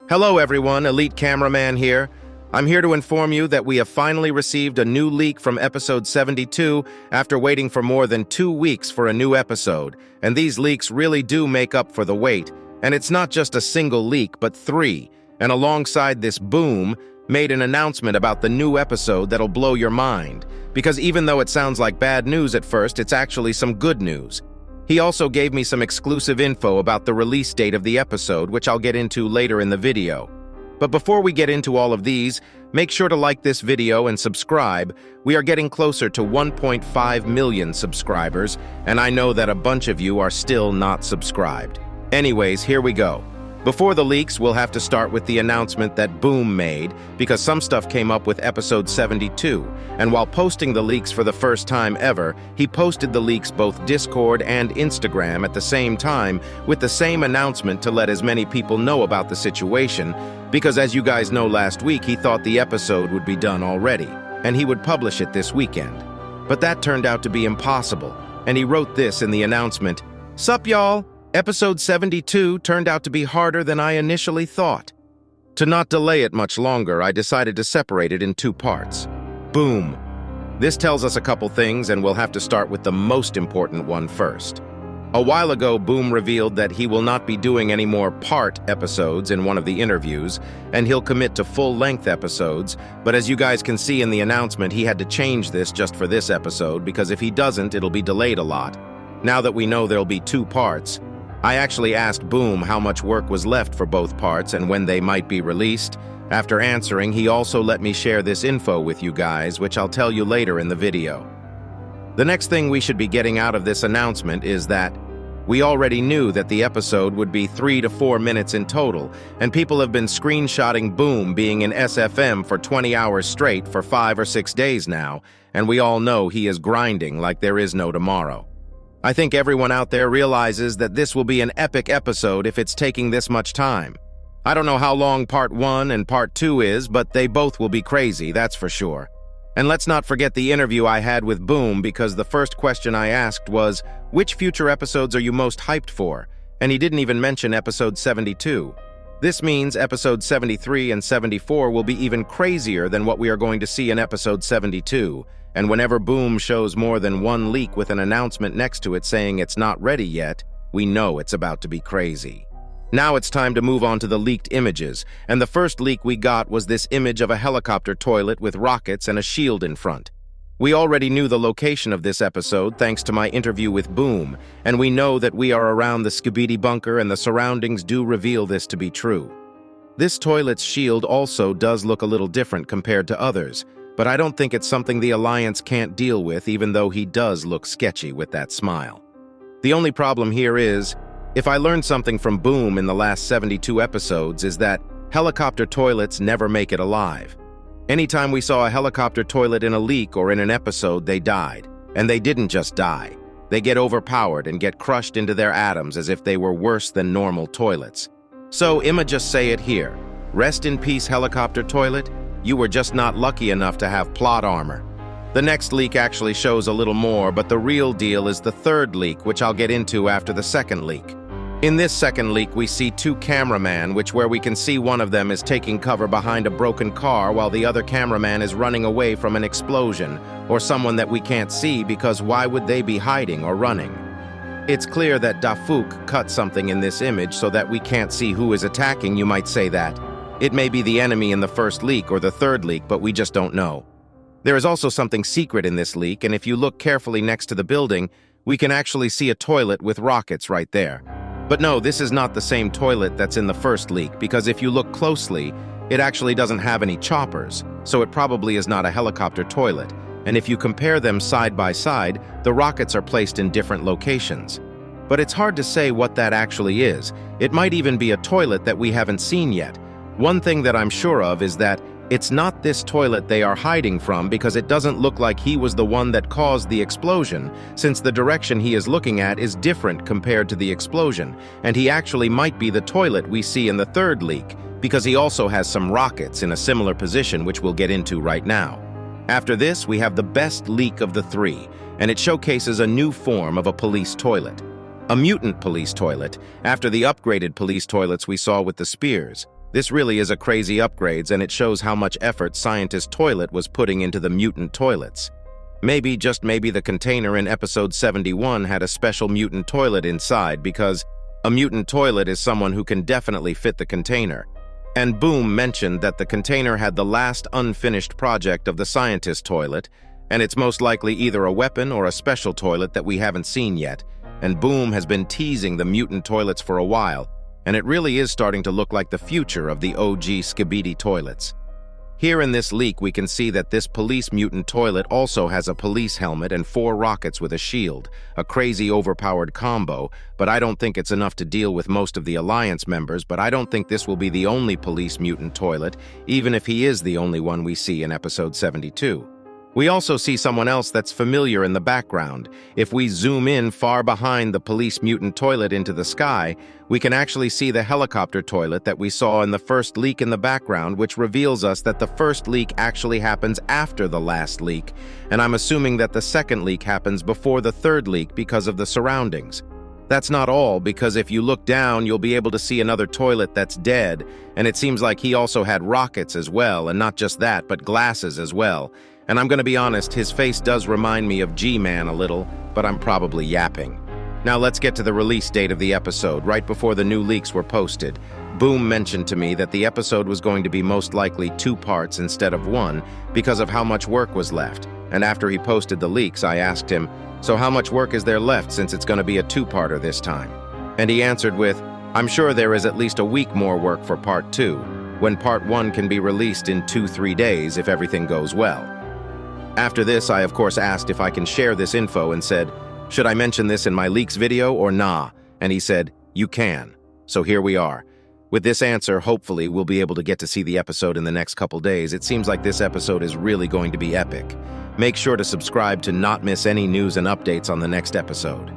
Hello everyone, Elite Cameraman here. I'm here to inform you that we have finally received a new leak from episode 72 after waiting for more than 2 weeks for a new episode, and these leaks really do make up for the wait. And it's not just a single leak, but 3, and alongside this, Boom made an announcement about the new episode that'll blow your mind, because even though it sounds like bad news at first, it's actually some good news. He also gave me some exclusive info about the release date of the episode, which I'll get into later in the video. But before we get into all of these, make sure to like this video and subscribe. We are getting closer to 1.5 million subscribers, and I know that a bunch of you are still not subscribed. Anyways, here we go. Before the leaks, we'll have to start with the announcement that Boom made, because some stuff came up with episode 72, and while posting the leaks for the first time ever, he posted the leaks both Discord and Instagram at the same time with the same announcement to let as many people know about the situation, because as you guys know, last week he thought the episode would be done already, and he would publish it this weekend. But that turned out to be impossible, and he wrote this in the announcement: "Sup y'all? Episode 72 turned out to be harder than I initially thought. To not delay it much longer, I decided to separate it in 2 parts. Boom. This tells us a couple things, and we'll have to start with the most important one first. A while ago, Boom revealed that he will not be doing any more part episodes in one of the interviews, and he'll commit to full-length episodes, but as you guys can see in the announcement, he had to change this just for this episode, because if he doesn't, it'll be delayed a lot. Now that we know there'll be 2 parts, I actually asked Boom how much work was left for both parts and when they might be released. After answering, he also let me share this info with you guys, which I'll tell you later in the video. The next thing we should be getting out of this announcement is that we already knew that the episode would be 3 to 4 minutes in total, and people have been screenshotting Boom being in SFM for 20 hours straight for 5 or 6 days now, and we all know he is grinding like there is no tomorrow. I think everyone out there realizes that this will be an epic episode if it's taking this much time. I don't know how long part 1 and part 2 is, but they both will be crazy, that's for sure. And let's not forget the interview I had with Boom, because the first question I asked was, which future episodes are you most hyped for? And he didn't even mention episode 72. This means episode 73 and 74 will be even crazier than what we are going to see in episode 72. And whenever Boom shows more than 1 leak with an announcement next to it saying it's not ready yet, we know it's about to be crazy. Now it's time to move on to the leaked images, and the first leak we got was this image of a helicopter toilet with rockets and a shield in front. We already knew the location of this episode thanks to my interview with Boom, and we know that we are around the SKIBIDI bunker, and the surroundings do reveal this to be true. This toilet's shield also does look a little different compared to others, but I don't think it's something the Alliance can't deal with, even though he does look sketchy with that smile. The only problem here is, if I learned something from Boom in the last 72 episodes, is that helicopter toilets never make it alive. Anytime we saw a helicopter toilet in a leak or in an episode, they died. And they didn't just die. They get overpowered and get crushed into their atoms as if they were worse than normal toilets. So, I'ma just say it here. Rest in peace, helicopter toilet. You were just not lucky enough to have plot armor. The next leak actually shows a little more, but the real deal is the third leak, which I'll get into after the second leak. In this second leak, we see 2 cameramen, where we can see one of them is taking cover behind a broken car while the other cameraman is running away from an explosion, or someone that we can't see, because why would they be hiding or running? It's clear that Dafuk cut something in this image so that we can't see who is attacking, you might say that. It may be the enemy in the first leak or the third leak, but we just don't know. There is also something secret in this leak, and if you look carefully next to the building, we can actually see a toilet with rockets right there. But no, this is not the same toilet that's in the first leak, because if you look closely, it actually doesn't have any choppers, so it probably is not a helicopter toilet. And if you compare them side by side, the rockets are placed in different locations. But it's hard to say what that actually is. It might even be a toilet that we haven't seen yet. One thing that I'm sure of is that it's not this toilet they are hiding from, because it doesn't look like he was the one that caused the explosion, since the direction he is looking at is different compared to the explosion, and he actually might be the toilet we see in the third leak, because he also has some rockets in a similar position, which we'll get into right now. After this, we have the best leak of the 3, and it showcases a new form of a police toilet. A mutant police toilet, after the upgraded police toilets we saw with the spears. This really is a crazy upgrades, and it shows how much effort Scientist Toilet was putting into the mutant toilets. Maybe, just maybe, the container in episode 71 had a special mutant toilet inside, because a mutant toilet is someone who can definitely fit the container. And Boom mentioned that the container had the last unfinished project of the Scientist Toilet, and it's most likely either a weapon or a special toilet that we haven't seen yet. And Boom has been teasing the mutant toilets for a while, and it really is starting to look like the future of the OG SKIBIDI toilets. Here in this leak, we can see that this police mutant toilet also has a police helmet and 4 rockets with a shield, a crazy overpowered combo, but I don't think it's enough to deal with most of the Alliance members, but I don't think this will be the only police mutant toilet, even if he is the only one we see in episode 72. We also see someone else that's familiar in the background. If we zoom in far behind the police mutant toilet into the sky, we can actually see the helicopter toilet that we saw in the first leak in the background, which reveals us that the first leak actually happens after the last leak, and I'm assuming that the second leak happens before the third leak because of the surroundings. That's not all, because if you look down, you'll be able to see another toilet that's dead, and it seems like he also had rockets as well, and not just that, but glasses as well. And I'm gonna be honest, his face does remind me of G-Man a little, but I'm probably yapping. Now let's get to the release date of the episode. Right before the new leaks were posted, Boom mentioned to me that the episode was going to be most likely 2 parts instead of 1 because of how much work was left. And after he posted the leaks, I asked him, "So how much work is there left since it's gonna be a 2-parter this time?" And he answered with, "I'm sure there is at least a week more work for part 2, when part 1 can be released in 2-3 days if everything goes well." After this, I of course asked if I can share this info and said, "Should I mention this in my leaks video or nah?" And he said, "You can." So here we are. With this answer, hopefully we'll be able to get to see the episode in the next couple days. It seems like this episode is really going to be epic. Make sure to subscribe to not miss any news and updates on the next episode.